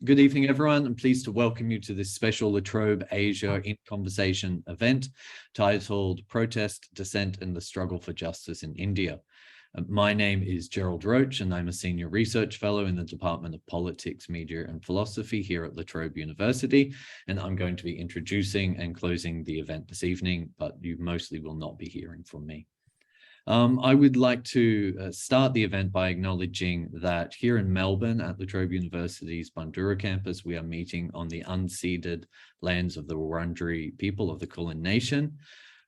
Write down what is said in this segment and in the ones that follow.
Good evening, everyone. I'm pleased to welcome you to this special Trobe Asia in Conversation event titled Protest, Dissent and the Struggle for Justice in India. My name is Gerald Roche, and I'm a Senior Research Fellow in the Department of Politics, Media and Philosophy here at Trobe University, and I'm going to be introducing and closing the event this evening, but you mostly will not be hearing from me. I would like to start the event by acknowledging that here in Melbourne at La Trobe University's Bundoora campus, we are meeting on the unceded lands of the Wurundjeri people of the Kulin Nation.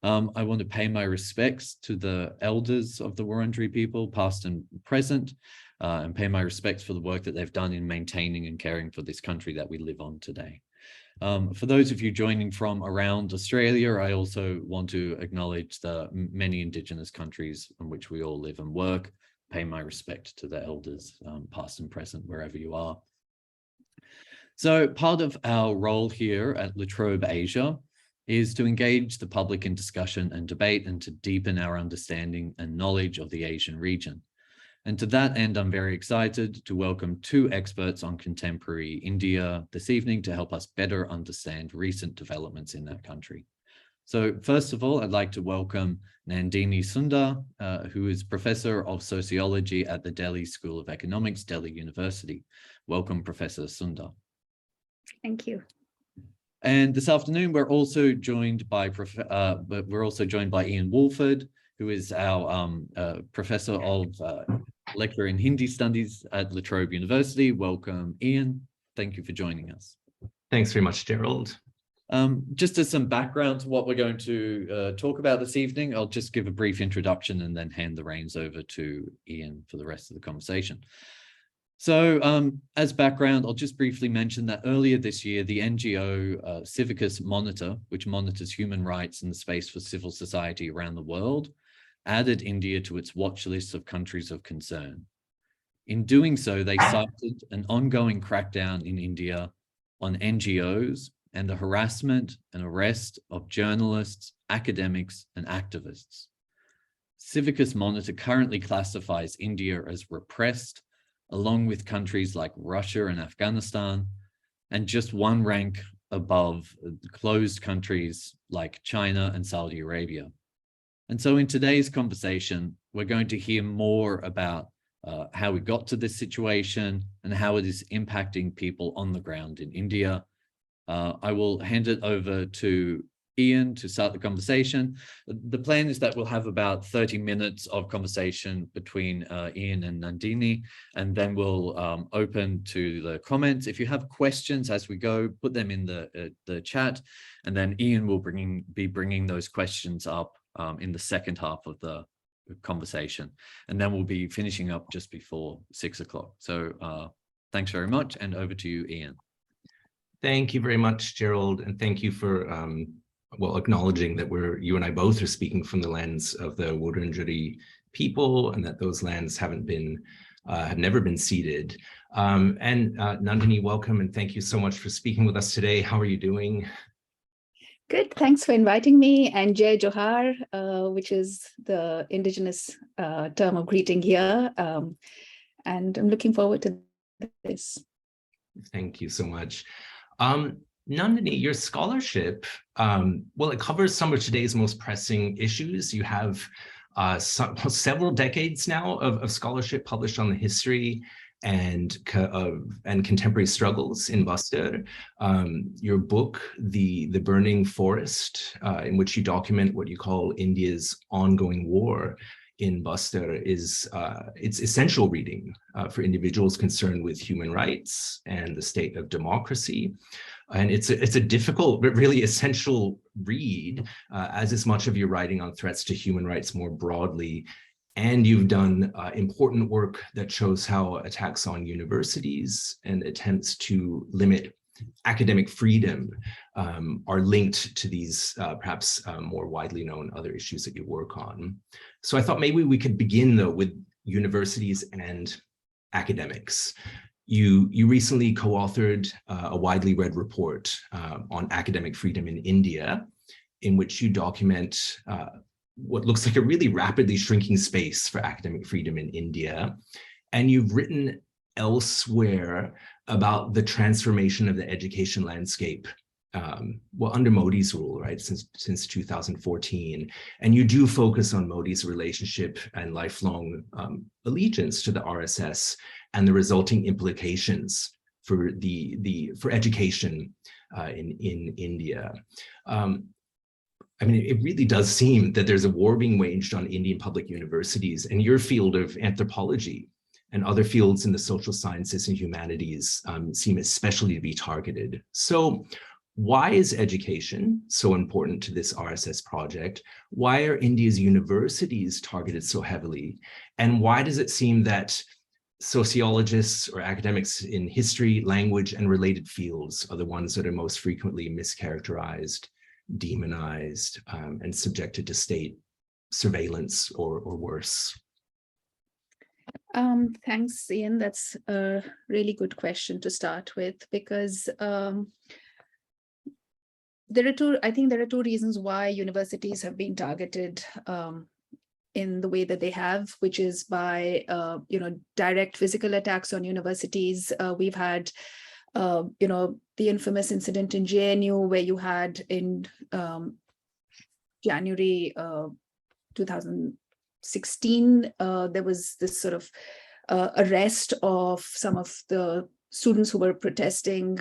I want to pay my respects to the elders of the Wurundjeri people, past and present, and pay my respects for the work that they've done in maintaining and caring for this country that we live on today. For those of you joining from around Australia, I also want to acknowledge the many Indigenous countries in which we all live and work. Pay my respect to the elders, past and present, wherever you are. So part of our role here at La Trobe Asia is to engage the public in discussion and debate and to deepen our understanding and knowledge of the Asian region. And to that end, I'm very excited to welcome two experts on contemporary India this evening to help us better understand recent developments in that country. So first of all, I'd like to welcome Nandini Sundar, who is Professor of Sociology at the Delhi School of Economics, Delhi University. Welcome, Professor Sundar. Thank you. And this afternoon, we're also joined by Ian Woolford, who is our Professor of Lecturer in Hindi Studies at La Trobe University. Welcome, Ian. Thank you for joining us. Thanks very much, Gerald. Just as some background to what we're going to talk about this evening, I'll just give a brief introduction and then hand the reins over to Ian for the rest of the conversation. So as background, I'll just briefly mention that earlier this year, the NGO Civicus Monitor, which monitors human rights in the space for civil society around the world, added India to its watch list of countries of concern. In doing so, they cited an ongoing crackdown in India on NGOs and the harassment and arrest of journalists, academics, and activists. Civicus Monitor currently classifies India as repressed, along with countries like Russia and Afghanistan, and just one rank above closed countries like China and Saudi Arabia. And so in today's conversation, we're going to hear more about how we got to this situation and how it is impacting people on the ground in India. I will hand it over to Ian to start the conversation. The plan is that we'll have about 30 minutes of conversation between Ian and Nandini, and then we'll open to the comments. If you have questions as we go, put them in the chat, and then Ian will be bringing those questions up in the second half of the conversation, and then we'll be finishing up just before 6 o'clock. So thanks very much, and over to you, Ian. Thank you very much, Gerald, and thank you for acknowledging that you and I both are speaking from the lens of the Wurundjeri people, and that those lands have never been ceded. And Nandini, welcome, and thank you so much for speaking with us today. How are you doing? Good, thanks for inviting me, and Jai Johar, which is the indigenous term of greeting here. And I'm looking forward to this. Thank you so much. Nandini, your scholarship, it covers some of today's most pressing issues. You have several decades now of scholarship published on the history and contemporary struggles in Bastar. Your book, The Burning Forest, in which you document what you call India's ongoing war in Bastar, it's essential reading for individuals concerned with human rights and the state of democracy. And it's a difficult but really essential read, as is much of your writing on threats to human rights more broadly. And you've done important work that shows how attacks on universities and attempts to limit academic freedom are linked to these perhaps more widely known other issues that you work on. So I thought maybe we could begin, though, with universities and academics. You recently co-authored a widely read report on academic freedom in India, in which you document what looks like a really rapidly shrinking space for academic freedom in India. And you've written elsewhere about the transformation of the education landscape, under Modi's rule, right, since 2014. And you do focus on Modi's relationship and lifelong allegiance to the RSS and the resulting implications for for education in India. I mean, it really does seem that there's a war being waged on Indian public universities, and your field of anthropology and other fields in the social sciences and humanities seem especially to be targeted. So why is education so important to this RSS project? Why are India's universities targeted so heavily? And why does it seem that sociologists or academics in history, language, and related fields are the ones that are most frequently mischaracterized, demonized, and subjected to state surveillance or worse? Thanks, Ian. That's a really good question to start with, because I think there are two reasons why universities have been targeted in the way that they have, which is by direct physical attacks on universities. We've had the infamous incident in JNU, where you had in January 2016, there was this sort of arrest of some of the students who were protesting.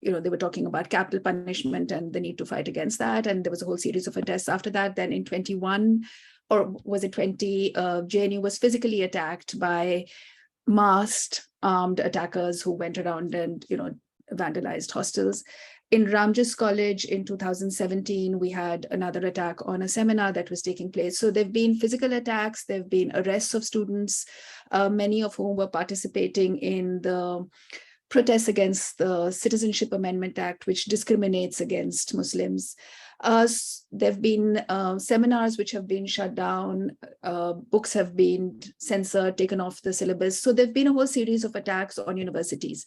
They were talking about capital punishment and the need to fight against that. And there was a whole series of arrests after that. Then in 21, or was it 20, JNU was physically attacked by masked armed attackers who went around and vandalized hostels. In Ramjas College in 2017, we had another attack on a seminar that was taking place. So there've been physical attacks, there've been arrests of students, many of whom were participating in the protests against the Citizenship Amendment Act, which discriminates against Muslims. There've been seminars which have been shut down, books have been censored, taken off the syllabus. So there've been a whole series of attacks on universities.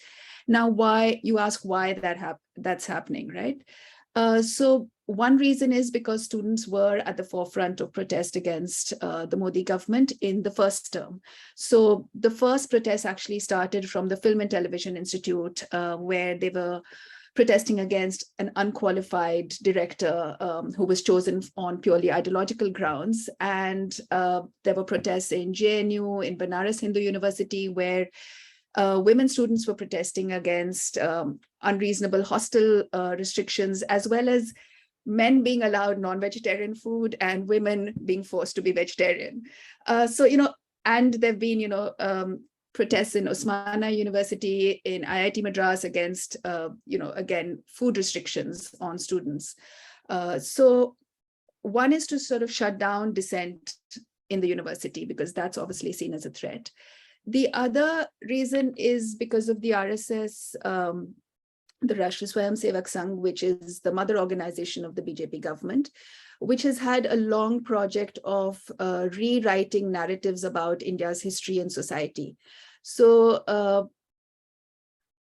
Now, why, you ask why that's happening, right? So one reason is because students were at the forefront of protest against the Modi government in the first term. So the first protest actually started from the Film and Television Institute, where they were protesting against an unqualified director who was chosen on purely ideological grounds. And there were protests in JNU, in Banaras Hindu University, where women students were protesting against unreasonable hostel restrictions, as well as men being allowed non-vegetarian food and women being forced to be vegetarian. And there've been, protests in Osmania University, in IIT Madras against, again, food restrictions on students. So one is to sort of shut down dissent in the university, because that's obviously seen as a threat. The other reason is because of the RSS, the Rashtriya Swayamsevak Sangh, which is the mother organization of the BJP government, which has had a long project of rewriting narratives about India's history and society. So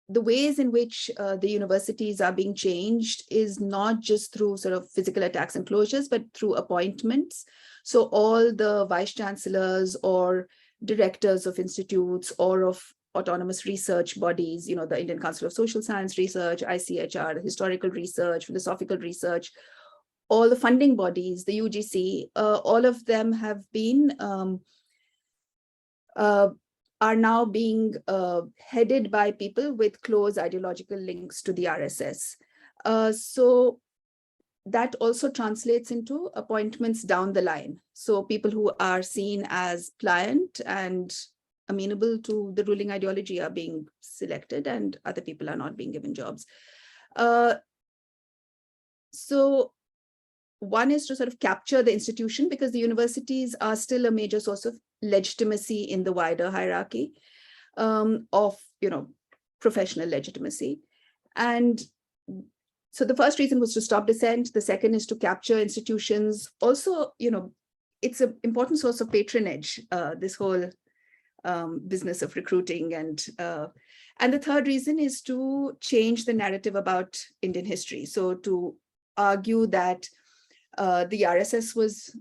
the ways in which the universities are being changed is not just through sort of physical attacks and closures, but through appointments. So all the vice chancellors or directors of institutes or of autonomous research bodies, the Indian Council of Social Science Research, ICHR, historical research, philosophical research, all the funding bodies, the UGC, all of them have been, are now being headed by people with close ideological links to the RSS. So that also translates into appointments down the line. So people who are seen as pliant and amenable to the ruling ideology are being selected, and other people are not being given jobs. So one is to sort of capture the institution, because the universities are still a major source of legitimacy in the wider hierarchy of, professional legitimacy. And so the first reason was to stop dissent. The second is to capture institutions. Also, it's an important source of patronage, this whole business of recruiting. And the third reason is to change the narrative about Indian history. So to argue that the RSS was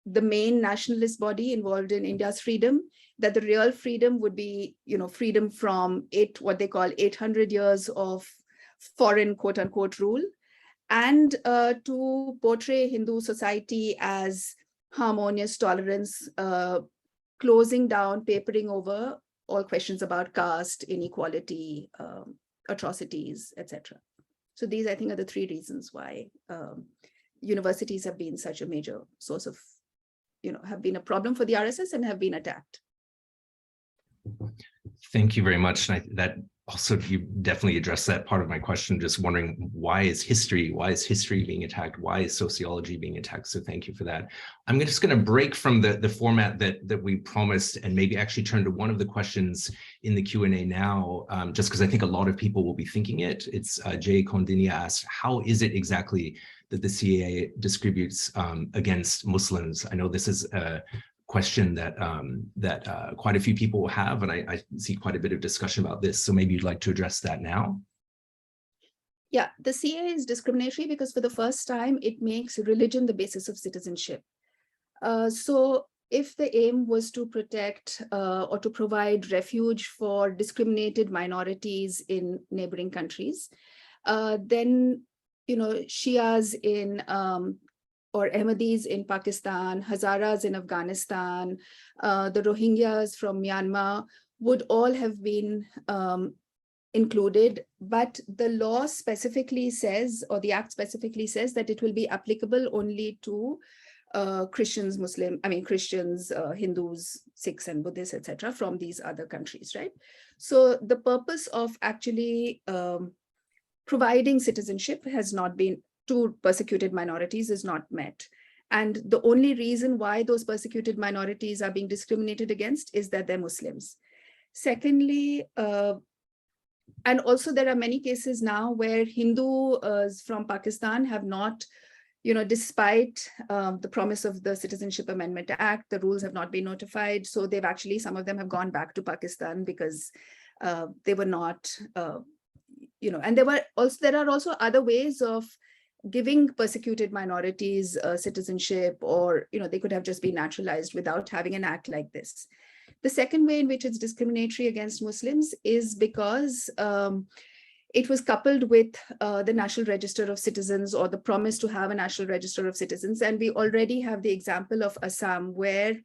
the main nationalist body involved in India's freedom, that the real freedom would be, freedom from what they call 800 years of foreign quote unquote rule, and to portray Hindu society as harmonious tolerance, closing down, papering over all questions about caste, inequality, atrocities, etc. So these, I think, are the three reasons why universities have been such a major source of, have been a problem for the RSS and have been attacked. Thank you very much. And that also, you definitely addressed that part of my question, just wondering why is history being attacked? Why is sociology being attacked? So thank you for that. I'm just going to break from the format that we promised and maybe actually turn to one of the questions in the Q&A now, just because I think a lot of people will be thinking it. It's Jay Kondinia asked, how is it exactly that the CAA distributes against Muslims? I know this is a question that quite a few people will have, and I see quite a bit of discussion about this. So maybe you'd like to address that now. Yeah, the CAA is discriminatory because for the first time, it makes religion the basis of citizenship. So if the aim was to protect or to provide refuge for discriminated minorities in neighboring countries, then, Shias in or Ahmadis in Pakistan, Hazaras in Afghanistan, the Rohingyas from Myanmar would all have been included, but the law specifically says, or the act specifically says, that it will be applicable only to Christians, Hindus, Sikhs and Buddhists, etc., from these other countries, right? So the purpose of actually providing citizenship has not been to persecuted minorities is not met. And the only reason why those persecuted minorities are being discriminated against is that they're Muslims. Secondly, and also there are many cases now where Hindus from Pakistan have not, despite the promise of the Citizenship Amendment Act, the rules have not been notified. So they've actually, some of them have gone back to Pakistan because they were not, and there are also other ways of giving persecuted minorities citizenship, or they could have just been naturalized without having an act like this. The second way in which it's discriminatory against Muslims is because it was coupled with the National Register of Citizens, or the promise to have a National Register of Citizens. And we already have the example of Assam, where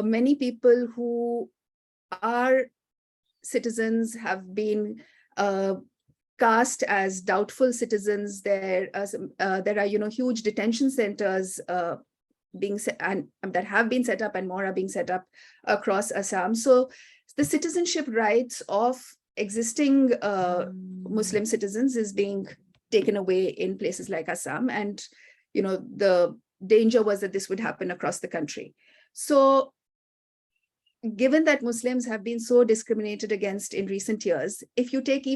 many people who are citizens have been cast as doubtful citizens. There are huge detention centers that have been set up, and more are being set up across Assam. So the citizenship rights of existing Muslim citizens is being taken away in places like Assam, and the danger was that this would happen across the country. So given that Muslims have been so discriminated against in recent years, if you take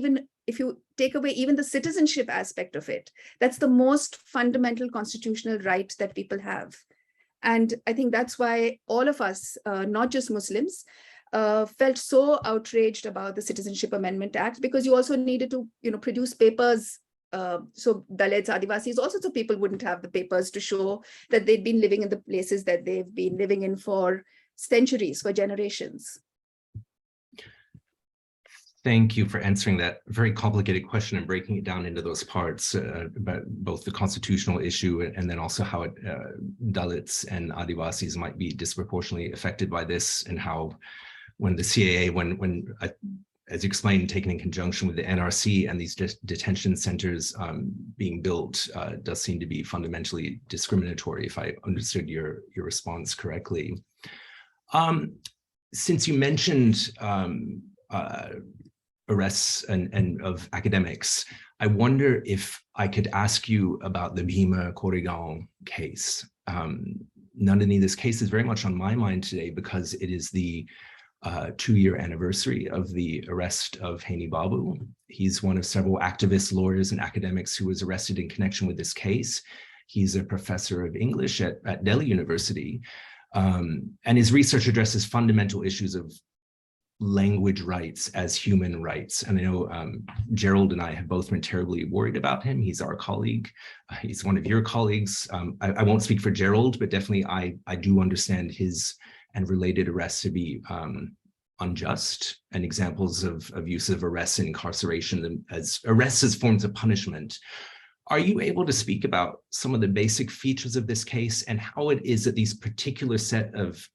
away even the citizenship aspect of it, that's the most fundamental constitutional right that people have. And I think that's why all of us, not just Muslims, felt so outraged about the Citizenship Amendment Act, because you also needed to, produce papers. So Dalits, Adivasis, all sorts of people wouldn't have the papers to show that they'd been living in the places that they've been living in for centuries, for generations. Thank you for answering that very complicated question and breaking it down into those parts about both the constitutional issue and then also how Dalits and Adivasis might be disproportionately affected by this, and how when the CAA, as you explained, taken in conjunction with the NRC and these detention centers being built, does seem to be fundamentally discriminatory, if I understood your response correctly. Since you mentioned arrests and of academics, I wonder if I could ask you about the Bhima Koregaon case. Nandini, this case is very much on my mind today because it is the 2-year anniversary of the arrest of Haini Babu. He's one of several activists, lawyers, and academics who was arrested in connection with this case. He's a professor of English at Delhi University, and his research addresses fundamental issues of language rights as human rights. And I know Gerald and I have both been terribly worried about him. He's our colleague. He's one of your colleagues. I won't speak for Gerald, but definitely I do understand his and related arrests to be unjust, and examples of use of arrests and incarceration as arrests as forms of punishment. Are you able to speak about some of the basic features of this case and how it is that these particular set of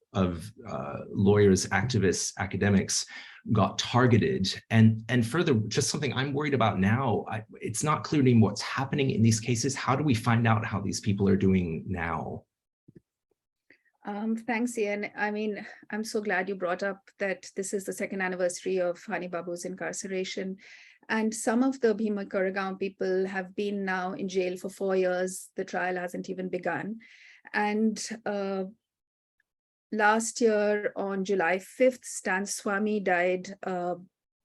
lawyers, activists, academics got targeted? And further, just something I'm worried about now, it's not clear to me what's happening in these cases. How do we find out how these people are doing now? Thanks, Ian. I mean, I'm so glad you brought up that this is the second anniversary of Hani Babu's incarceration. And some of the Bhima Koregaon people have been now in jail for 4 years. The trial hasn't even begun. And last year on July 5th, Stan Swami died.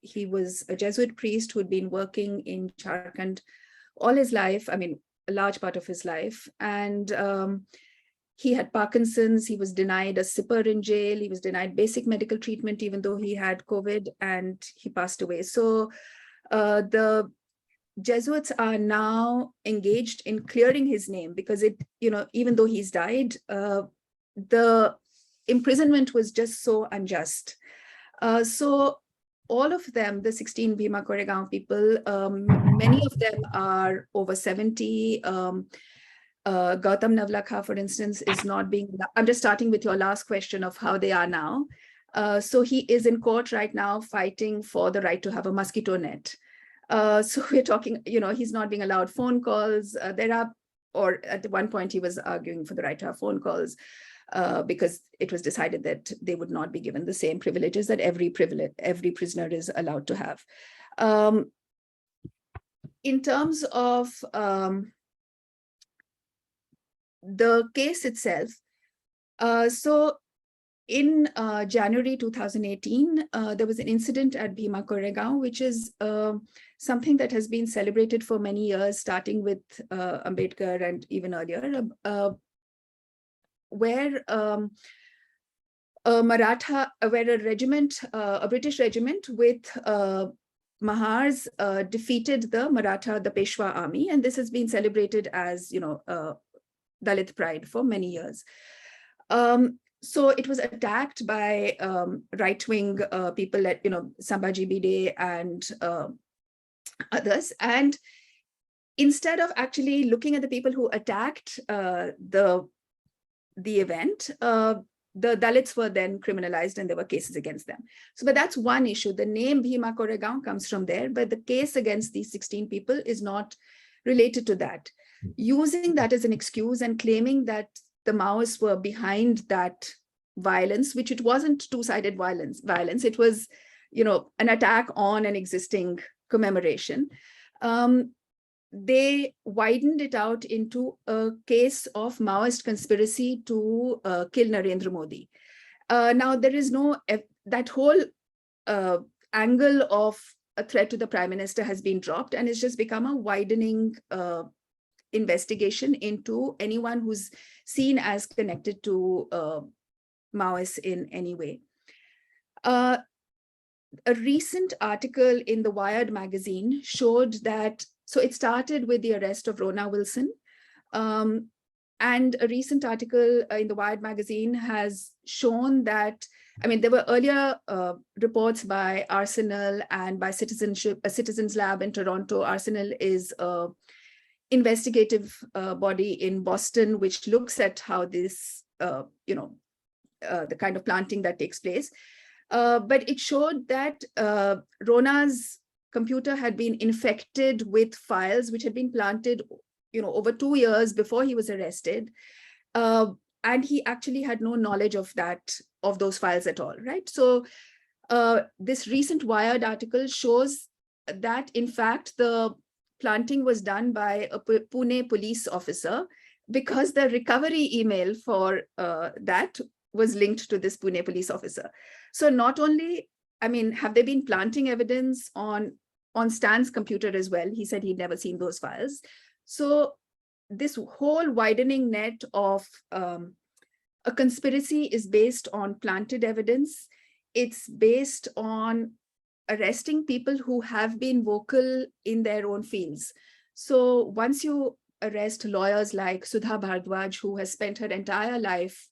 He was a Jesuit priest who'd been working in Jharkhand all his life, I mean, a large part of his life. And he had Parkinson's. He was denied a sipper in jail. He was denied basic medical treatment, even though he had COVID, and he passed away. So the Jesuits are now engaged in clearing his name because even though he's died, the imprisonment was just so unjust. So all of them, the 16 Bhima Koregaon people, many of them are over 70. Gautam Navlakha, for instance, is not being, I'm just starting with your last question of how they are now. So he is in court right now fighting for the right to have a mosquito net. So we're talking, he's not being allowed phone calls. Or at one point he was arguing for the right to have phone calls because it was decided that they would not be given the same privileges that every prisoner is allowed to have. In terms of the case itself, so in January 2018, there was an incident at Bhima Koregaon, which is something that has been celebrated for many years, starting with Ambedkar and even earlier, where a regiment, a British regiment with Mahars defeated the Peshwa army, and this has been celebrated as Dalit pride for many years. So it was attacked by right-wing people like Sambhaji Bide and others. And instead of actually looking at the people who attacked the event, the Dalits were then criminalized and there were cases against them. So, but that's one issue. The name Bhima Koregaon comes from there, but the case against these 16 people is not related to that. Using that as an excuse and claiming that the Maoists were behind that violence, which it wasn't two-sided violence. It was, an attack on an existing commemoration. They widened it out into a case of Maoist conspiracy to kill Narendra Modi. Now, there is that whole angle of a threat to the Prime Minister has been dropped, and it's just become a widening investigation into anyone who's seen as connected to Maoists in any way. A recent article in the Wired magazine showed that, so it started with the arrest of Rona Wilson, and a recent article in the Wired magazine has shown that, there were earlier reports by Arsenal and by Citizens Lab in Toronto. Arsenal is a investigative body in Boston, which looks at how this, the kind of planting that takes place. But it showed that Rona's computer had been infected with files which had been planted, over 2 years before he was arrested. And he actually had no knowledge of those files at all, right? So this recent Wired article shows that, in fact, the planting was done by a Pune police officer because the recovery email for that was linked to this Pune police officer. So not only, have they been planting evidence on Stan's computer as well? He said he'd never seen those files. So this whole widening net of a conspiracy is based on planted evidence. it's based on arresting people who have been vocal in their own fields. So once you arrest lawyers like Sudha Bhardwaj, who has spent her entire life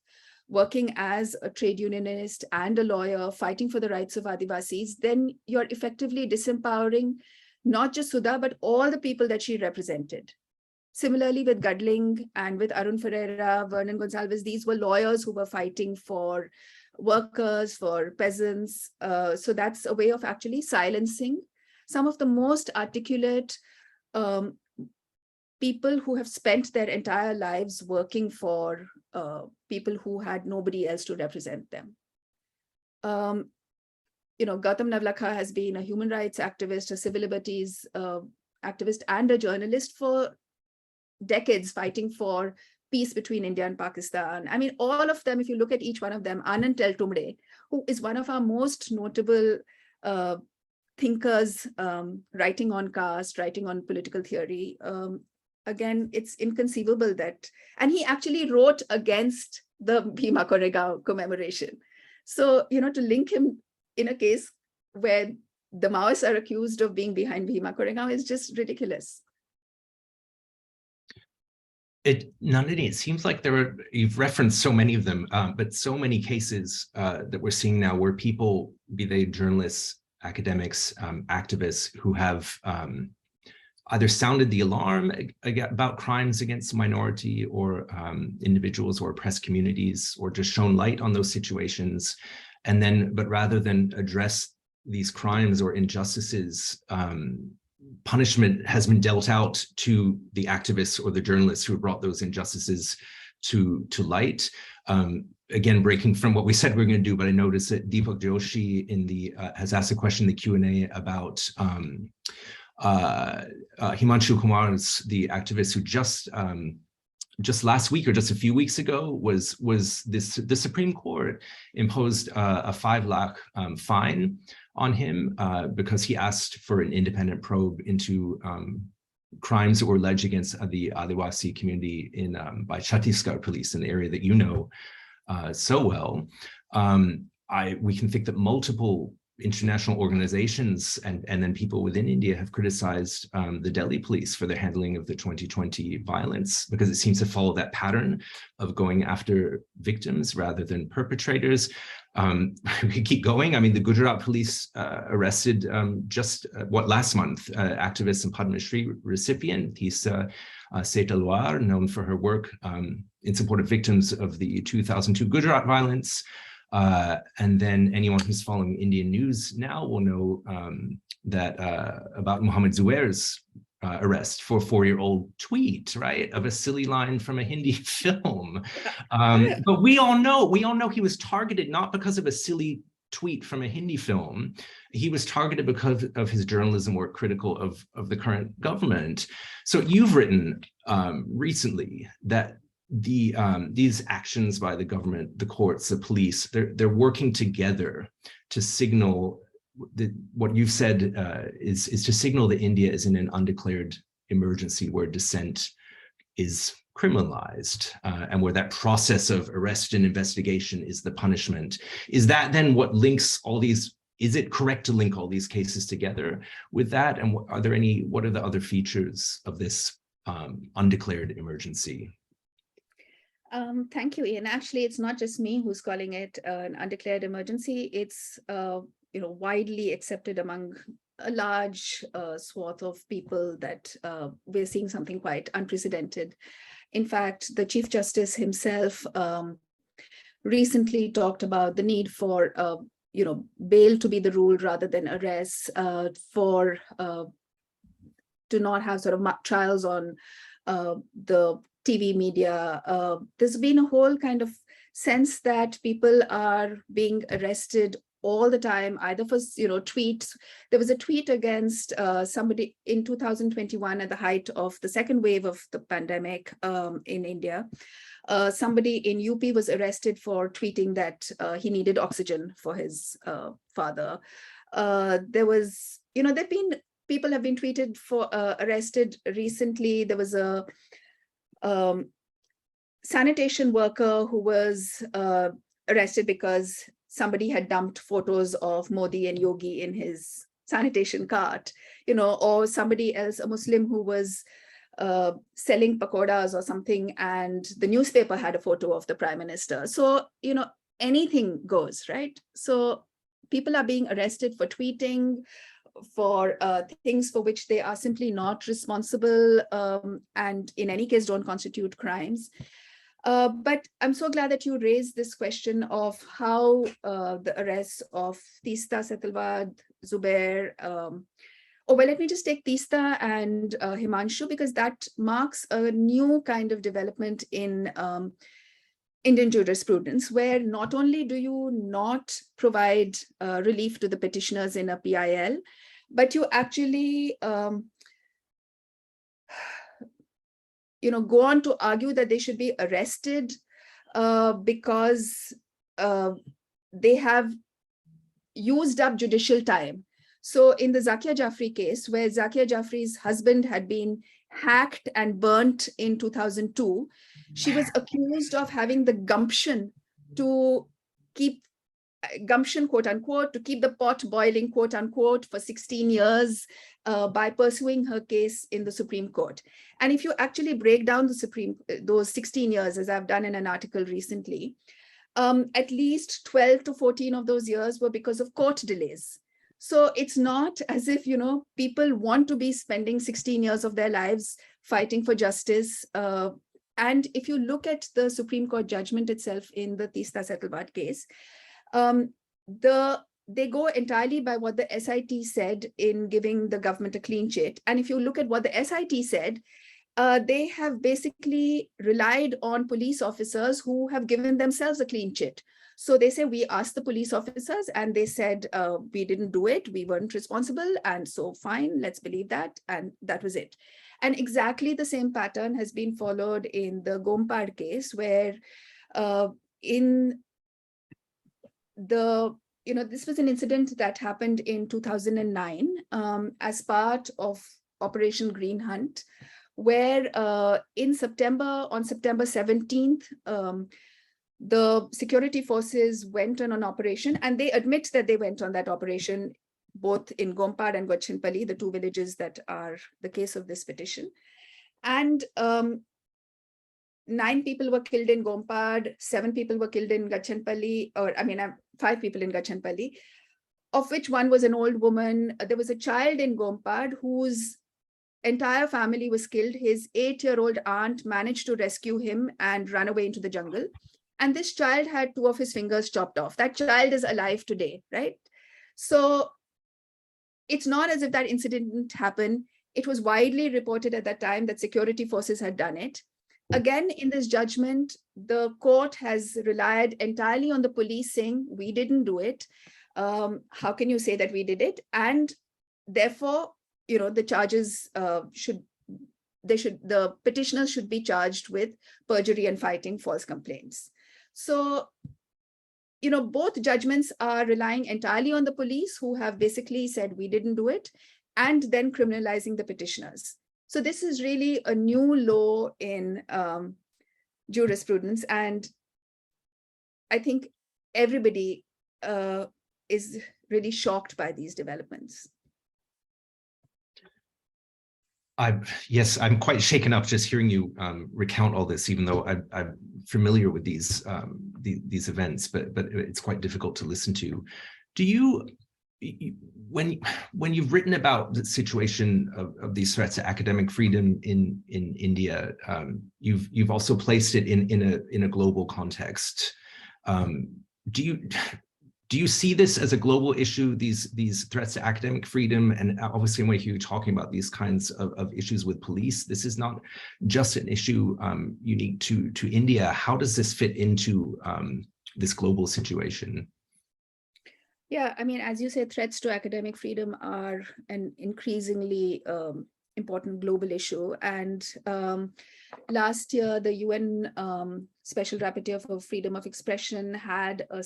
working as a trade unionist and a lawyer fighting for the rights of Adivasis, then you're effectively disempowering not just Sudha, but all the people that she represented. Similarly, with Gadling and with Arun Ferreira, Vernon Gonsalves, these were lawyers who were fighting for workers, for peasants. So that's a way of actually silencing some of the most articulate people who have spent their entire lives working for people who had nobody else to represent them. Gautam Navlakha has been a human rights activist, a civil liberties activist, and a journalist for decades, fighting for peace between India and Pakistan. I mean, all of them, if you look at each one of them, Anand Teltumde, who is one of our most notable thinkers, writing on caste, writing on political theory. Again, it's inconceivable that, and he actually wrote against the Bhima Koregaon commemoration. So, to link him in a case where the Maoists are accused of being behind Bhima Koregaon is just ridiculous. Nandini, it seems like you've referenced so many of them, but so many cases that we're seeing now where people, be they journalists, academics, activists, who have either sounded the alarm about crimes against the minority or individuals or oppressed communities, or just shown light on those situations, but rather than address these crimes or injustices, punishment has been dealt out to the activists or the journalists who brought those injustices to light. Again, breaking from what we said we we're going to do, but I noticed that Deepak Joshi has asked a question in the Q&A about Himanshu Kumar's, the activist who just last week or just a few weeks ago the Supreme Court imposed a 5 lakh fine on him because he asked for an independent probe into crimes that were alleged against the Adivasi community by Chhattisgarh police, in the area that you know so well. We can think that multiple international organizations and then people within India have criticized the Delhi police for their handling of the 2020 violence, because it seems to follow that pattern of going after victims rather than perpetrators. We keep going. I mean, the Gujarat police arrested last month, activist and Padma Shri recipient, Tisa Setalwar, known for her work in support of victims of the 2002 Gujarat violence. And then anyone who's following Indian news now will know that about Muhammad Zuhair's arrest for a 4-year-old tweet, right, of a silly line from a Hindi film. But we all know he was targeted not because of a silly tweet from a Hindi film. He was targeted because of his journalism work critical of the current government. So you've written recently that these actions by the government, the courts, the police, they're working together to signal what you've said is to signal that India is in an undeclared emergency where dissent is criminalized, and where that process of arrest and investigation is the punishment. Is that then what links all these? Is it correct to link all these cases together with that? And what are the other features of this undeclared emergency? Thank you, Ian. Actually, it's not just me who's calling it an undeclared emergency. It's widely accepted among a large swath of people that we're seeing something quite unprecedented. In fact, the Chief Justice himself recently talked about the need for bail to be the rule rather than arrests, to not have sort of trials on the TV media. There's been a whole kind of sense that people are being arrested all the time, either for tweets. There was a tweet against somebody in 2021 at the height of the second wave of the pandemic in India. Somebody in UP was arrested for tweeting that he needed oxygen for his father. People have been arrested recently. There was a sanitation worker who was arrested because somebody had dumped photos of Modi and Yogi in his sanitation cart, you know, or somebody else, a Muslim who was selling pakoras or something, and the newspaper had a photo of the prime minister. So, you know, anything goes, right? So people are being arrested for tweeting, for things for which they are simply not responsible, and in any case don't constitute crimes. But I'm so glad that you raised this question of how the arrests of Teesta, Setalvad, Zubair, well, let me just take Teesta and Himanshu, because that marks a new kind of development in Indian jurisprudence, where not only do you not provide relief to the petitioners in a PIL, but you actually go on to argue that they should be arrested because they have used up judicial time. So in the Zakia Jafri case, where Zakia Jafri's husband had been hacked and burnt in 2002, she was accused of having the gumption to keep, gumption quote unquote, to keep the pot boiling quote unquote for 16 years by pursuing her case in the Supreme Court. And if you actually break down those 16 years, as I've done in an article recently, at least 12 to 14 of those years were because of court delays. So it's not as if, people want to be spending 16 years of their lives fighting for justice. And if you look at the Supreme Court judgment itself in the Teesta Setalvad case, they go entirely by what the SIT said in giving the government a clean chit. And if you look at what the SIT said, they have basically relied on police officers who have given themselves a clean chit. So they say, we asked the police officers and they said, we didn't do it, we weren't responsible, and so fine, let's believe that, and that was it. And exactly the same pattern has been followed in the Gompad case, where this was an incident that happened in 2009 as part of Operation Green Hunt, where on September 17th, the security forces went on an operation, and they admit that they went on that operation both in Gompad and Gochinpalli, the two villages that are the case of this petition. And 9 people were killed in Gompad, 7 people were killed in Gachinpalli, 5 people in Gachinpalli, of which one was an old woman. There was a child in Gompad whose entire family was killed. His 8-year-old aunt managed to rescue him and run away into the jungle. And this child had 2 of his fingers chopped off. That child is alive today, right? So it's not as if that incident didn't happen. It was widely reported at that time that security forces had done it. Again, in this judgment, the court has relied entirely on the police saying, we didn't do it. How can you say that we did it? And therefore, the charges the petitioners should be charged with perjury and fighting false complaints. So, both judgments are relying entirely on the police, who have basically said we didn't do it, and then criminalizing the petitioners. So this is really a new law in jurisprudence, and I think everybody is really shocked by these developments. Yes, I'm quite shaken up just hearing you recount all this, even though I'm familiar with these events, but it's quite difficult to listen to. Do you, when you've written about the situation of these threats to academic freedom in India, you've also placed it in a global context. Do you see this as a global issue, these threats to academic freedom? And obviously, when you're talking about these kinds of issues with police, this is not just an issue unique to India. How does this fit into this global situation? Yeah, as you say, threats to academic freedom are an increasingly important global issue. And last year, the UN Special Rapporteur for Freedom of Expression had a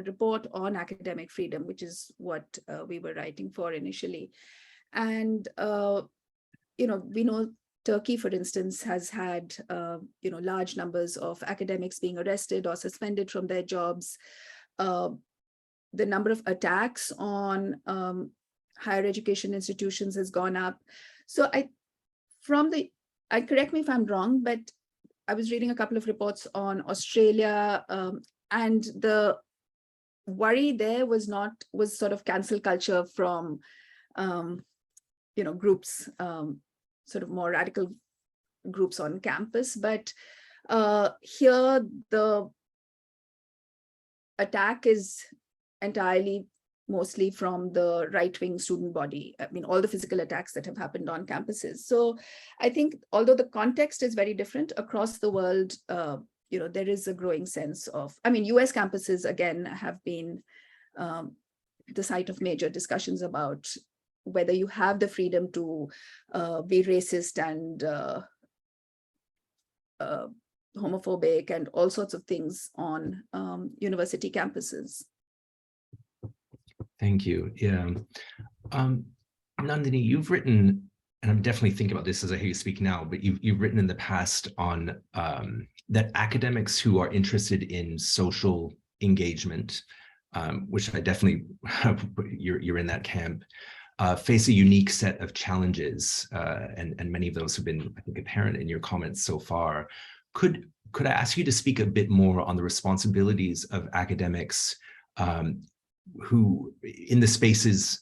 report on academic freedom, which is what we were writing for initially. And we know Turkey, for instance, has had large numbers of academics being arrested or suspended from their jobs. the number of attacks on higher education institutions has gone up. So correct me if I'm wrong, but I was reading a couple of reports on Australia, and the worry there was sort of cancel culture from groups, sort of more radical groups on campus. But here the attack is entirely mostly from the right-wing student body. I mean, all the physical attacks that have happened on campuses. So I think although the context is very different across the world, there is a growing sense of, US campuses again have been the site of major discussions about whether you have the freedom to be racist and homophobic and all sorts of things on university campuses. Thank you. Yeah. Nandini, you've written, and I'm definitely thinking about this as I hear you speak now, but you've written in the past on that academics who are interested in social engagement, which I definitely, you're in that camp, face a unique set of challenges, and many of those have been, I think, apparent in your comments so far. Could I ask you to speak a bit more on the responsibilities of academics who in the spaces,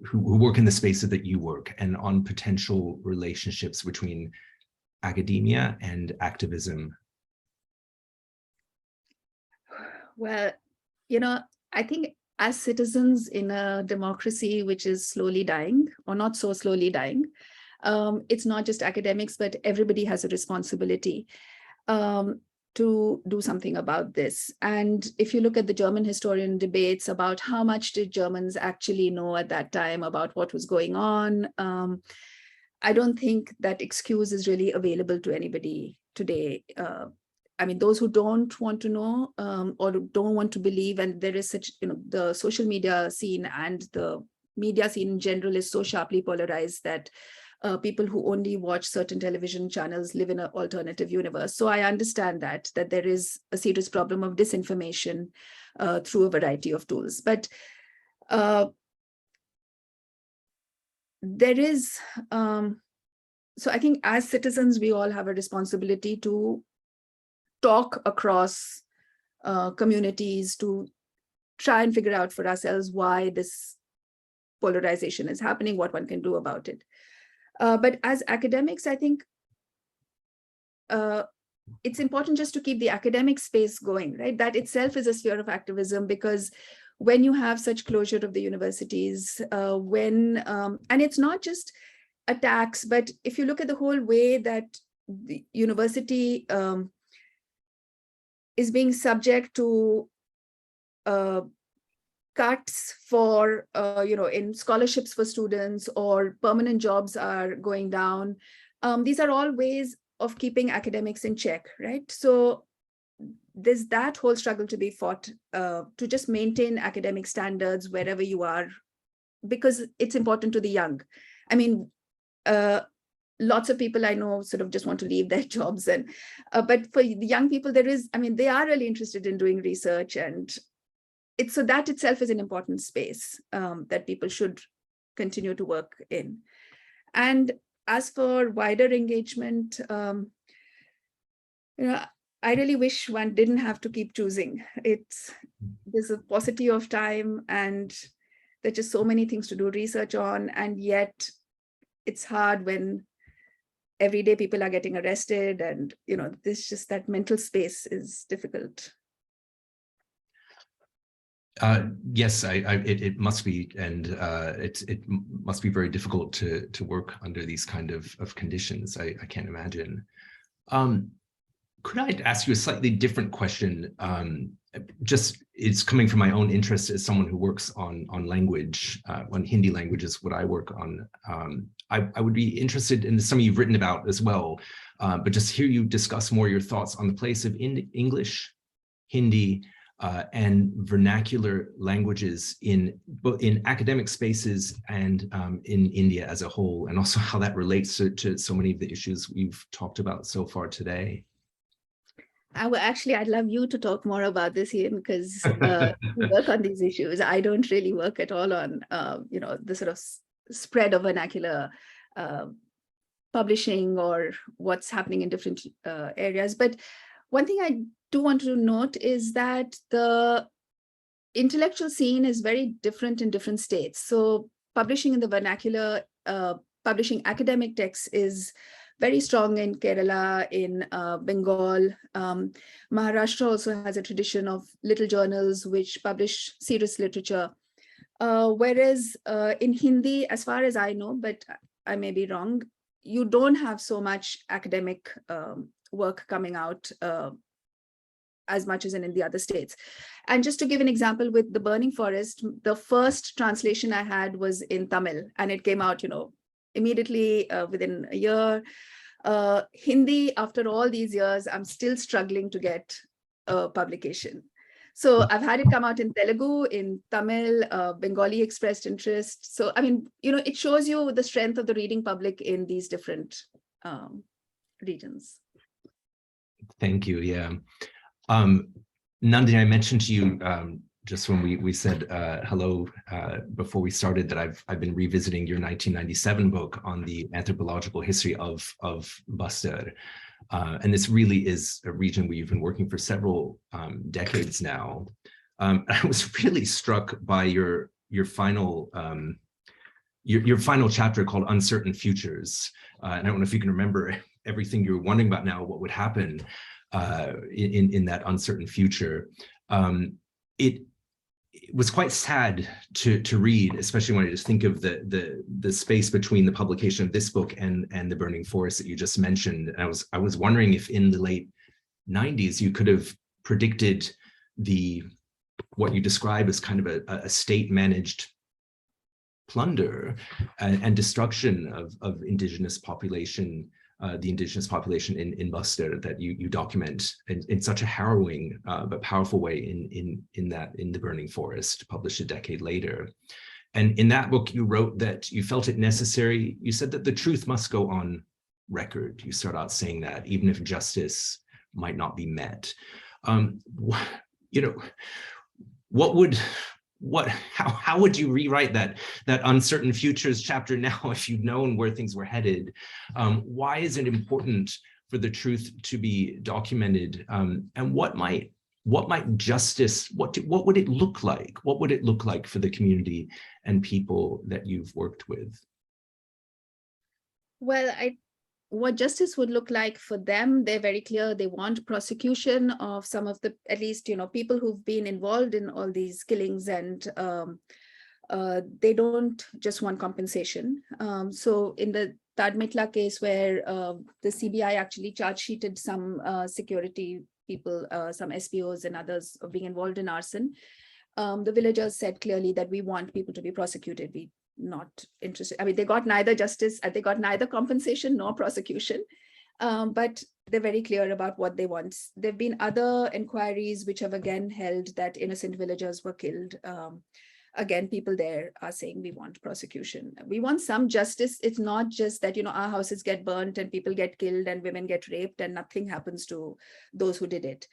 who work in the spaces that you work, and on potential relationships between academia and activism? Well, I think as citizens in a democracy which is slowly dying, or not so slowly dying, it's not just academics, but everybody has a responsibility to do something about this. And if you look at the German historian debates about how much did Germans actually know at that time about what was going on, I don't think that excuse is really available to anybody today. Those who don't want to know or don't want to believe, and there is such, the social media scene and the media scene in general is so sharply polarized that people who only watch certain television channels live in an alternative universe. So I understand that there is a serious problem of disinformation through a variety of tools. But there is, so I think as citizens, we all have a responsibility to talk across communities, to try and figure out for ourselves why this polarization is happening, what one can do about it. But as academics, I think it's important just to keep the academic space going, right? That itself is a sphere of activism, because when you have such closure of the universities, and it's not just attacks, but if you look at the whole way that the university is being subject to cuts for, in scholarships for students, or permanent jobs are going down. These are all ways of keeping academics in check, right? So there's that whole struggle to be fought to just maintain academic standards wherever you are, because it's important to the young. Lots of people I know sort of just want to leave their jobs, and but for the young people, they are really interested in doing research, and so that itself is an important space that people should continue to work in. And as for wider engagement, I really wish one didn't have to keep choosing. There's a paucity of time, and there's just so many things to do research on, and yet it's hard when every day people are getting arrested, and this just that mental space is difficult. Yes, it must be, and it must be very difficult to work under these kind of conditions. I can't imagine. Could I ask you a slightly different question? Just it's coming from my own interest as someone who works on language, on Hindi language is what I work on. I would be interested in some you've written about as well, but just hear you discuss more your thoughts on the place of English, Hindi, and vernacular languages in academic spaces and in India as a whole, and also how that relates to so many of the issues we've talked about so far today. I'd love you to talk more about this, Ian, because you work on these issues. I don't really work at all on, the sort of spread of vernacular publishing or what's happening in different areas. But one thing I do want to note is that the intellectual scene is very different in different states. So publishing in the vernacular, publishing academic texts is very strong in Kerala, in Bengal. Maharashtra also has a tradition of little journals which publish serious literature. Whereas in Hindi, as far as I know, but I may be wrong, you don't have so much academic work coming out as much as in the other states. And just to give an example with The Burning Forest, the first translation I had was in Tamil, and it came out, immediately within a year. Hindi, after all these years, I'm still struggling to get a publication. So I've had it come out in Telugu, in Tamil, Bengali expressed interest. So, I mean, it shows you the strength of the reading public in these different regions. Thank you. Yeah. Nandini, I mentioned to you just when we said hello before we started that I've been revisiting your 1997 book on the anthropological history of Bastar. And this really is a region where you've been working for several decades now. I was really struck by your final chapter called Uncertain Futures. And I don't know if you can remember everything you're wondering about now, what would happen in that uncertain future. It was quite sad to read, especially when I just think of the space between the publication of this book and The Burning Forest that you just mentioned. And I was wondering if in the late 90s you could have predicted what you describe as kind of a state-managed plunder and destruction of indigenous population, the indigenous population in Bastar that you document in such a harrowing but powerful way in The Burning Forest, published a decade later. And in that book, you wrote that you felt it necessary. You said that the truth must go on record. You start out saying that, even if justice might not be met. How would you rewrite that uncertain futures chapter now if you'd known where things were headed? Why is it important for the truth to be documented? And what justice, what would it look like? What would it look like for the community and people that you've worked with? Well, what justice would look like for them, they're very clear. They want prosecution of some of the, at least, people who've been involved in all these killings, and they don't just want compensation. So in the Tadmitla case, where the CBI actually charge sheeted some security people, some SPOs and others of being involved in arson, the villagers said clearly that we want people to be prosecuted. We not interested. I mean, they got neither justice, they got neither compensation nor prosecution, but they're very clear about what they want. There have been other inquiries which have again held that innocent villagers were killed. Again, people there are saying we want prosecution. We want some justice. It's not just that, our houses get burnt and people get killed and women get raped and nothing happens to those who did it.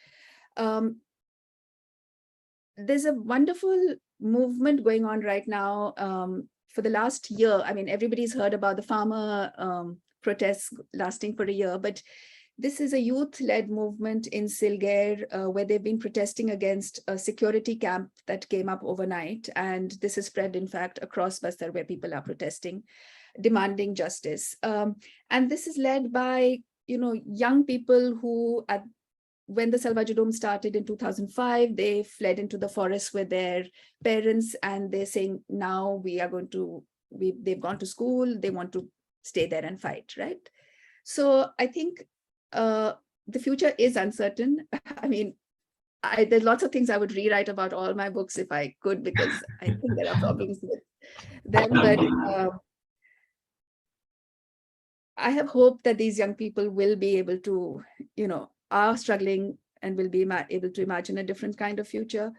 There's a wonderful movement going on right now. For the last year, I mean, everybody's heard about the farmer protests lasting for a year, but this is a youth-led movement in Silgair where they've been protesting against a security camp that came up overnight. And this is spread, in fact, across Bastar where people are protesting, demanding justice. And this is led by, young people who, when the Salvajudum started in 2005, they fled into the forest with their parents, and they're saying now they've gone to school, they want to stay there and fight, right? So I think the future is uncertain. I mean, there's lots of things I would rewrite about all my books if I could, because I think there are problems with them, but I have hope that these young people will be able to, are struggling and will be able to imagine a different kind of future.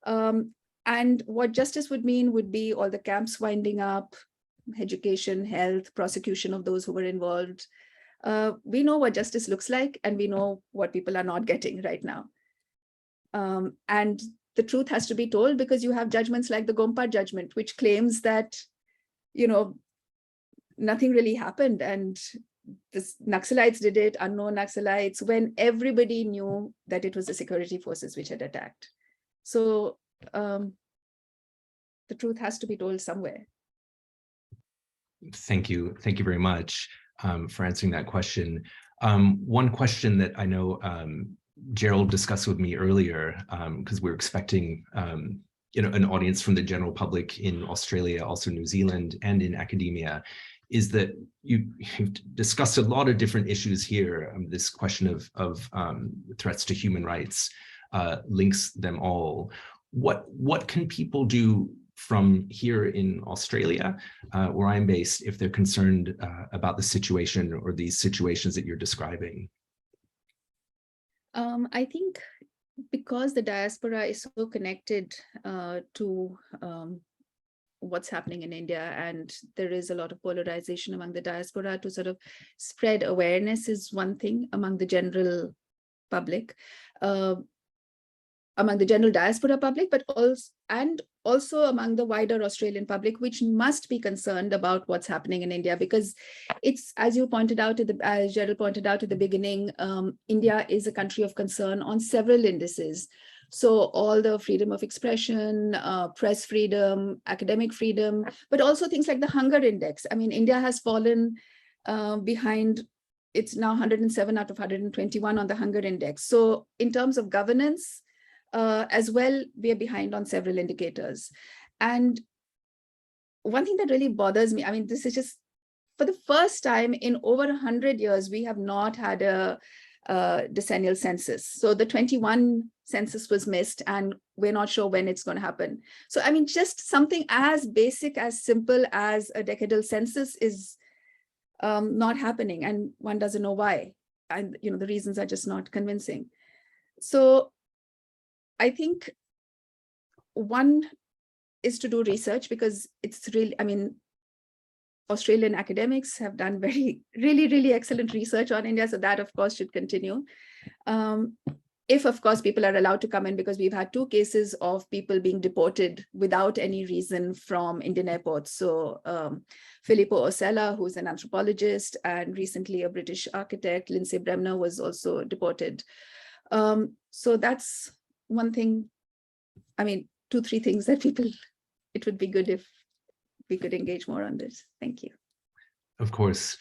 And what justice would mean would be all the camps winding up, education, health, prosecution of those who were involved, We know what justice looks like, and we know what people are not getting right now. And the truth has to be told, because you have judgments like the Gompa judgment, which claims that, nothing really happened, and the Naxalites did it, unknown Naxalites, when everybody knew that it was the security forces which had attacked. So the truth has to be told somewhere. Thank you. Thank you very much for answering that question. One question that I know Gerald discussed with me earlier, because we were expecting an audience from the general public in Australia, also New Zealand, and in academia, is that you've discussed a lot of different issues here. This question of threats to human rights links them all. What can people do from here in Australia, where I'm based, if they're concerned about the situation or these situations that you're describing? I think because the diaspora is so connected to what's happening in India, and there is a lot of polarization among the diaspora, to sort of spread awareness is one thing among the general public, among the general diaspora public, but also among the wider Australian public, which must be concerned about what's happening in India, because it's, as you pointed out, as Gerald pointed out at the beginning, India is a country of concern on several indices. So all the freedom of expression, press freedom, academic freedom, but also things like the hunger index. I mean, India has fallen behind. It's now 107 out of 121 on the hunger index. So in terms of governance, as well, we are behind on several indicators. And one thing that really bothers me, I mean, this is just for the first time in over 100 years, we have not had a decennial census. So the 21 census was missed, and we're not sure when it's going to happen. So, I mean, just something as basic, as simple as a decadal census is not happening, and one doesn't know why. And, the reasons are just not convincing. So I think one is to do research, because it's really, I mean, Australian academics have done really excellent research on India. So that, of course, should continue. If, of course, people are allowed to come in, because we've had 2 cases of people being deported without any reason from Indian airports. So Filippo Osella, who's an anthropologist, and recently a British architect, Lindsay Bremner, was also deported. So that's one thing. I mean, 2-3 things that it would be good if we could engage more on this. Thank you. Of course.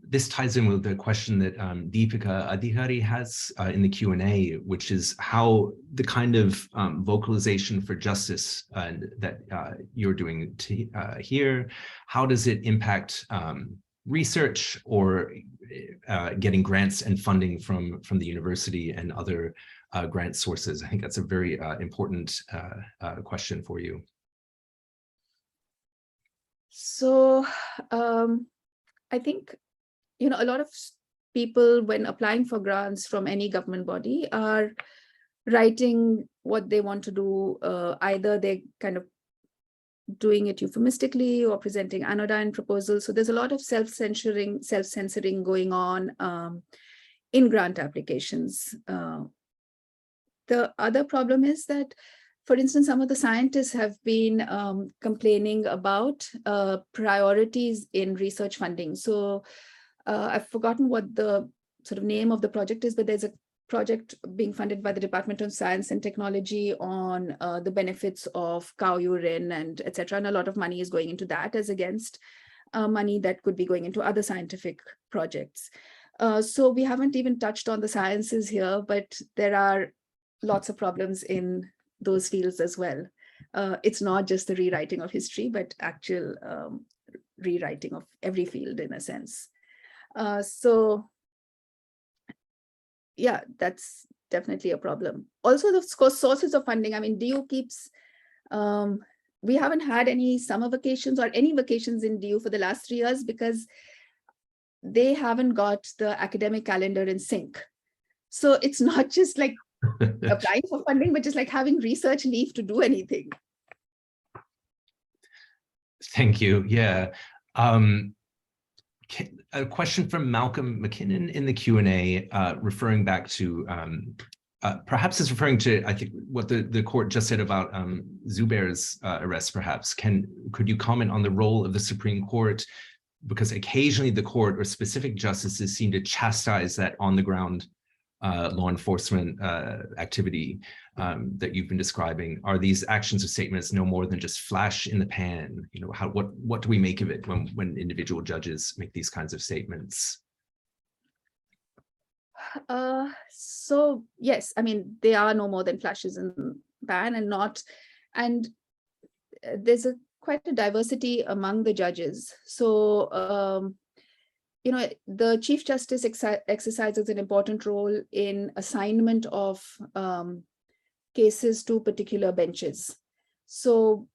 This ties in with the question that Deepika Adhikari has in the Q&A, which is how the kind of vocalization for justice that you're doing here, how does it impact research or getting grants and funding from the university and other grant sources? I think that's a very important question for you. So I think, a lot of people, when applying for grants from any government body, are writing what they want to do. Either they're kind of doing it euphemistically or presenting anodyne proposals. So there's a lot of self-censoring going on in grant applications. The other problem is that, for instance, some of the scientists have been complaining about priorities in research funding. So I've forgotten what the sort of name of the project is, but there's a project being funded by the Department of Science and Technology on the benefits of cow urine and etc. And a lot of money is going into that, as against money that could be going into other scientific projects. So we haven't even touched on the sciences here, but there are lots of problems in those fields as well. It's not just the rewriting of history, but actual rewriting of every field in a sense. So yeah, that's definitely a problem. Also, the sources of funding. I mean, DU keeps, we haven't had any summer vacations or any vacations in DU for the last 3 years, because they haven't got the academic calendar in sync. So it's not just like applying for funding, but just like having research leave to do anything. Thank you. Yeah. a question from Malcolm McKinnon in the Q&A, referring back to, perhaps it's referring to, I think, what the court just said about Zubair's arrest, perhaps. Could you comment on the role of the Supreme Court? Because occasionally the court or specific justices seem to chastise that on-the-ground law enforcement activity that you've been describing. Are these actions or statements no more than just flash in the pan? You know, what do we make of it when individual judges make these kinds of statements? So yes, I mean, they are no more than flashes in the pan, and there's quite a diversity among the judges. So you know, the Chief Justice exercises an important role in assignment of cases to particular benches. So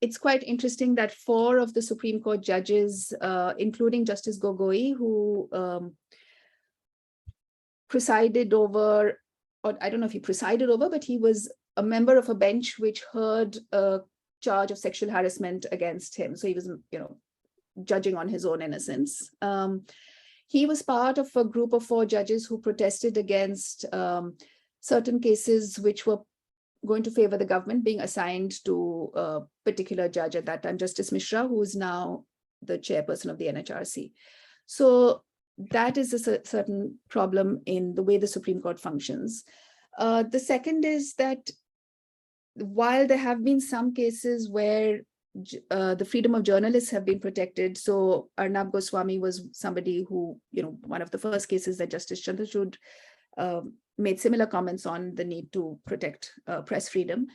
it's quite interesting that 4 of the Supreme Court judges, including Justice Gogoi, who presided over, or I don't know if he presided over, but he was a member of a bench which heard a charge of sexual harassment against him. So he was, you know, judging on his own innocence. He was part of a group of 4 judges who protested against certain cases which were going to favor the government being assigned to a particular judge at that time, Justice Mishra, who is now the chairperson of the NHRC. So that is a certain problem in the way the Supreme Court functions. The second is that while there have been some cases where the freedom of journalists have been protected. So Arnab Goswami was somebody who, you know, one of the first cases that Justice Chandrachud made similar comments on the need to protect press freedom.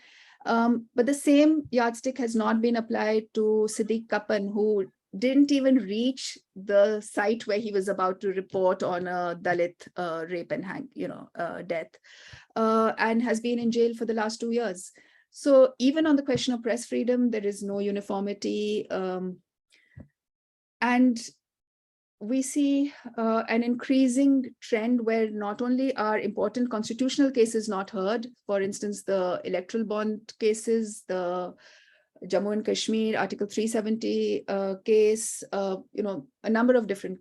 But the same yardstick has not been applied to Siddique Kappan, who didn't even reach the site where he was about to report on a Dalit rape and death, and has been in jail for the last 2 years. So even on the question of press freedom, there is no uniformity. And we see an increasing trend where not only are important constitutional cases not heard, for instance, the electoral bond cases, the Jammu and Kashmir Article 370 case, you know, a number of different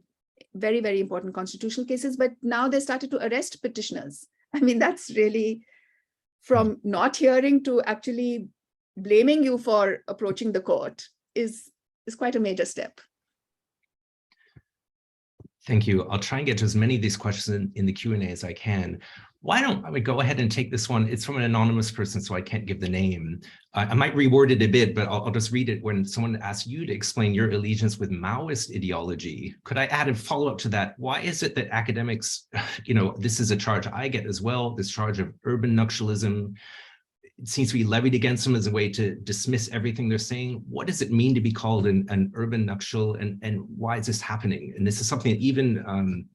very, very important constitutional cases, but now they started to arrest petitioners. I mean, that's really, from not hearing to actually blaming you for approaching the court is quite a major step. Thank you. I'll try and get to as many of these questions in the Q&A as I can. Why don't I go ahead and take this one? It's from an anonymous person, so I can't give the name. I might reword it a bit, but I'll just read it. When someone asks you to explain your allegiance with Maoist ideology, could I add a follow-up to that? Why is it that academics, you know, this is a charge I get as well, this charge of urban nuptialism, it seems to be levied against them as a way to dismiss everything they're saying. What does it mean to be called an urban nuptial, and why is this happening? And this is something that even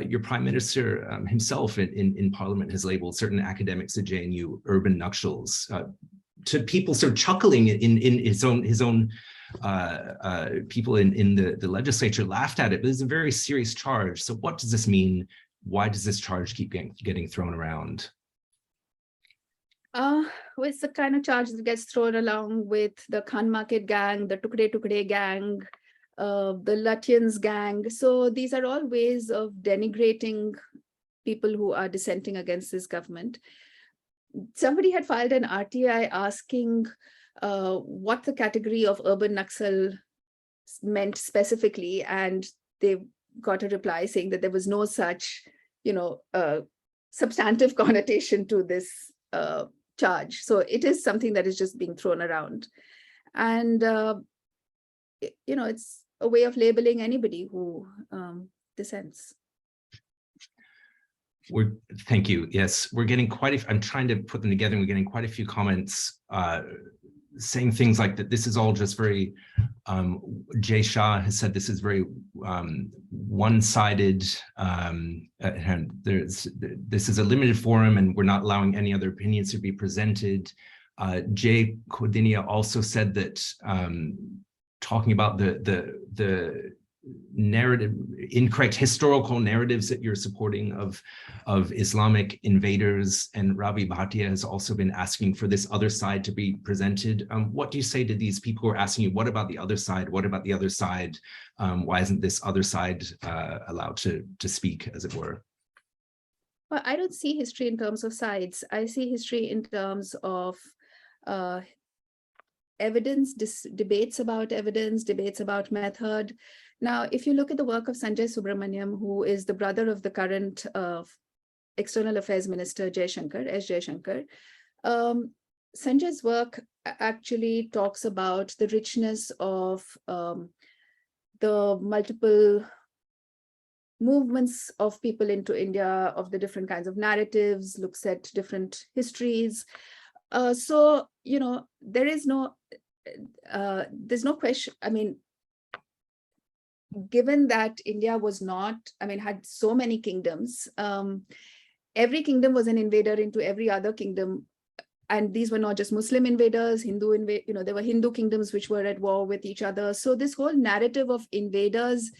your prime minister himself in parliament has labeled certain academics at JNU urban nuptials, to people sort of chuckling in his own people in the legislature laughed at it, but it's a very serious charge. So what does this mean? Why does this charge keep getting thrown around? Well, it's the kind of charge that gets thrown along with the Khan Market gang, the Tukde gang, the Lutyens gang. So these are all ways of denigrating people who are dissenting against this government. Somebody had filed an RTI asking what the category of urban Naxal meant specifically, and they got a reply saying that there was no such, you know, substantive connotation to this charge. So it is something that is just being thrown around. And, you know, it's a way of labeling anybody who dissents. Thank you. Yes, we're getting I'm trying to put them together. We're getting quite a few comments saying things like that. This is all just very, Jay Shah has said this is very one-sided. And this is a limited forum and we're not allowing any other opinions to be presented. Jay Kodinia also said that talking about the narrative, incorrect historical narratives that you're supporting of Islamic invaders, and Ravi Bhatia has also been asking for this other side to be presented. What do you say to these people who are asking you, what about the other side? What about the other side? Why isn't this other side allowed to speak, as it were? Well, I don't see history in terms of sides. I see history in terms of evidence, debates about method. Now, if you look at the work of Sanjay Subramaniam, who is the brother of the current External Affairs Minister, S. Jaishankar, Sanjay's work actually talks about the richness of the multiple movements of people into India, of the different kinds of narratives, looks at different histories. So, you know, there's no question. I mean, given that India was not, had so many kingdoms, every kingdom was an invader into every other kingdom. And these were not just Muslim invaders, there were Hindu kingdoms which were at war with each other. So this whole narrative of invaders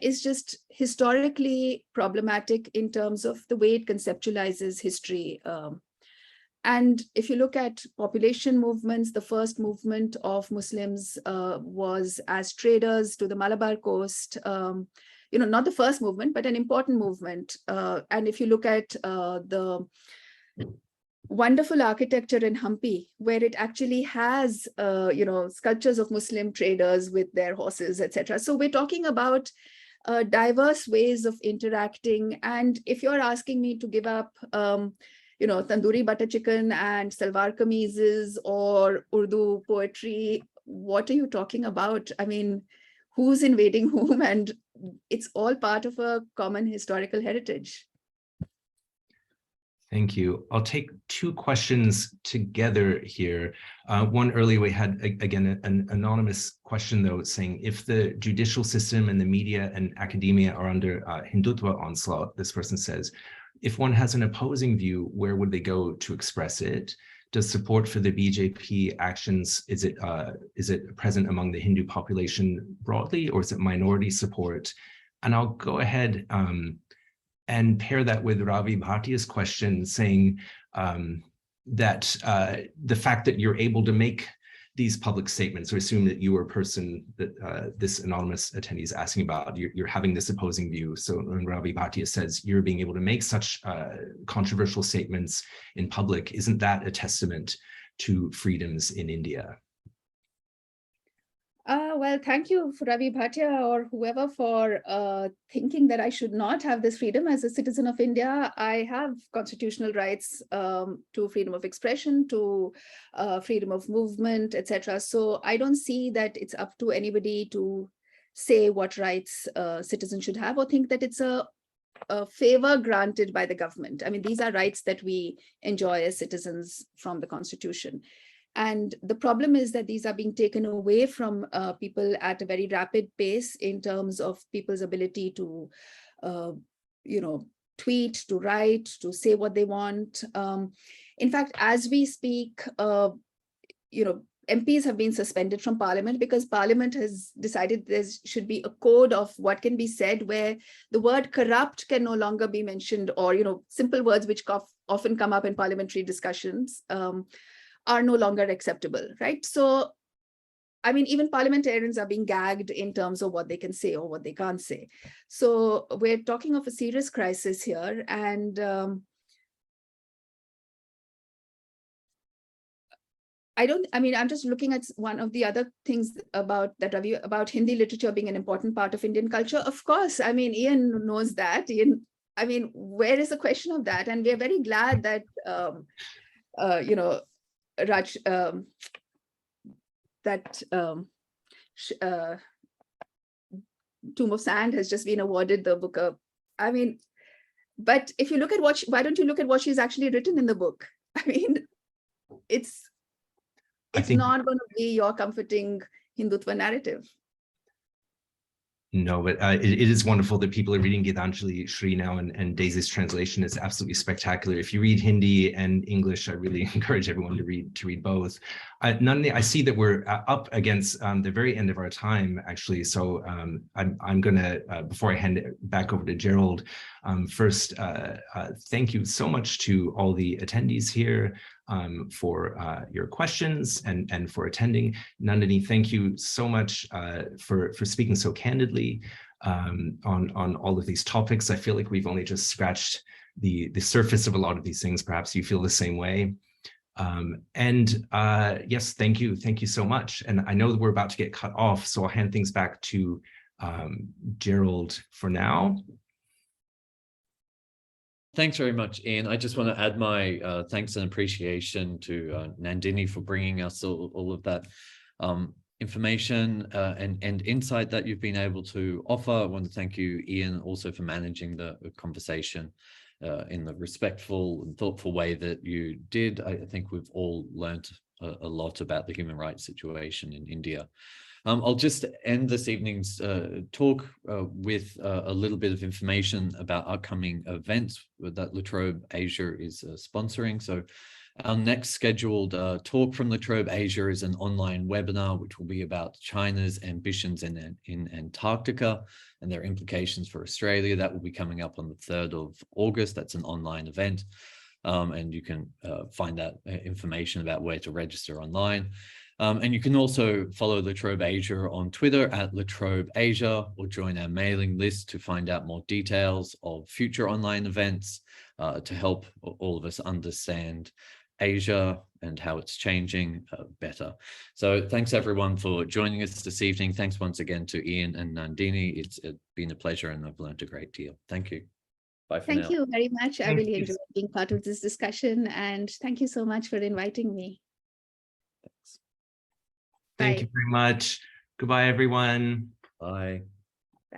is just historically problematic in terms of the way it conceptualizes history. And if you look at population movements, the first movement of Muslims was as traders to the Malabar coast. Not the first movement, but an important movement. And if you look at the wonderful architecture in Hampi, where it actually has, sculptures of Muslim traders with their horses, etc. So we're talking about diverse ways of interacting. And if you're asking me to give up, tandoori butter chicken and salwar kameezes or Urdu poetry, what are you talking about? I mean, who's invading whom? And it's all part of a common historical heritage. Thank you. I'll take two questions together here. One earlier we had, again, an anonymous question, though, saying if the judicial system and the media and academia are under Hindutva onslaught, this person says, if one has an opposing view, where would they go to express it? Does support for the BJP actions, is it present among the Hindu population broadly, or is it minority support? And I'll go ahead and pair that with Ravi Bhatia's question, saying that the fact that you're able to make these public statements, or assume that you are a person that this anonymous attendee is asking about, you're having this opposing view. So when Ravi Bhatia says you're being able to make such controversial statements in public, isn't that a testament to freedoms in India? Well, thank you, Ravi Bhatia or whoever, for thinking that I should not have this freedom as a citizen of India. I have constitutional rights to freedom of expression, to freedom of movement, etc. So I don't see that it's up to anybody to say what rights citizens should have, or think that it's a favor granted by the government. I mean, these are rights that we enjoy as citizens from the Constitution. And the problem is that these are being taken away from people at a very rapid pace in terms of people's ability to, tweet, to write, to say what they want. In fact, as we speak, MPs have been suspended from Parliament because Parliament has decided there should be a code of what can be said, where the word corrupt can no longer be mentioned, or, simple words which often come up in parliamentary discussions. Are no longer acceptable, right? So, I mean, even parliamentarians are being gagged in terms of what they can say or what they can't say. So we're talking of a serious crisis here. And I'm just looking at one of the other things about Hindi literature being an important part of Indian culture. Of course, I mean, Ian knows that. Where is the question of that? And we're very glad that, Raj, Tomb of Sand has just been awarded the Booker. I mean, but if you look at why don't you look at what she's actually written in the book? I mean, it's not going to be your comforting Hindutva narrative. No, but it is wonderful that people are reading Gitanjali Shri now, and Daisy's translation is absolutely spectacular. If you read Hindi and English, I really encourage everyone to read both. Nandini, I see that we're up against the very end of our time, actually. So I'm gonna, before I hand it back over to Gerald, first thank you so much to all the attendees here for your questions and for attending. Nandini, thank you so much for speaking so candidly on all of these topics. I feel like we've only just scratched the surface of a lot of these things. Perhaps you feel the same way. Yes, thank you so much. And I know that we're about to get cut off, so I'll hand things back to Gerald for now. Thanks very much, Ian. I just want to add my thanks and appreciation to Nandini for bringing us all of that information and insight that you've been able to offer. I want to thank you, Ian, also for managing the conversation in the respectful and thoughtful way that you did. I think we've all learned a lot about the human rights situation in India. I'll just end this evening's talk with a little bit of information about upcoming events that La Trobe Asia is sponsoring. So our next scheduled talk from La Trobe Asia is an online webinar, which will be about China's ambitions in Antarctica and their implications for Australia. That will be coming up on the 3rd of August. That's an online event. And you can find that information about where to register online. And you can also follow La Trobe Asia on Twitter at La Trobe Asia, or join our mailing list to find out more details of future online events to help all of us understand Asia and how it's changing better. So thanks everyone for joining us this evening. Thanks once again to Ian and Nandini. It's been a pleasure and I've learned a great deal. Thank you. Bye for now. Thank you very much. I really enjoyed being part of this discussion, and thank you so much for inviting me. Thanks. Thank you very much. Goodbye, everyone. Bye.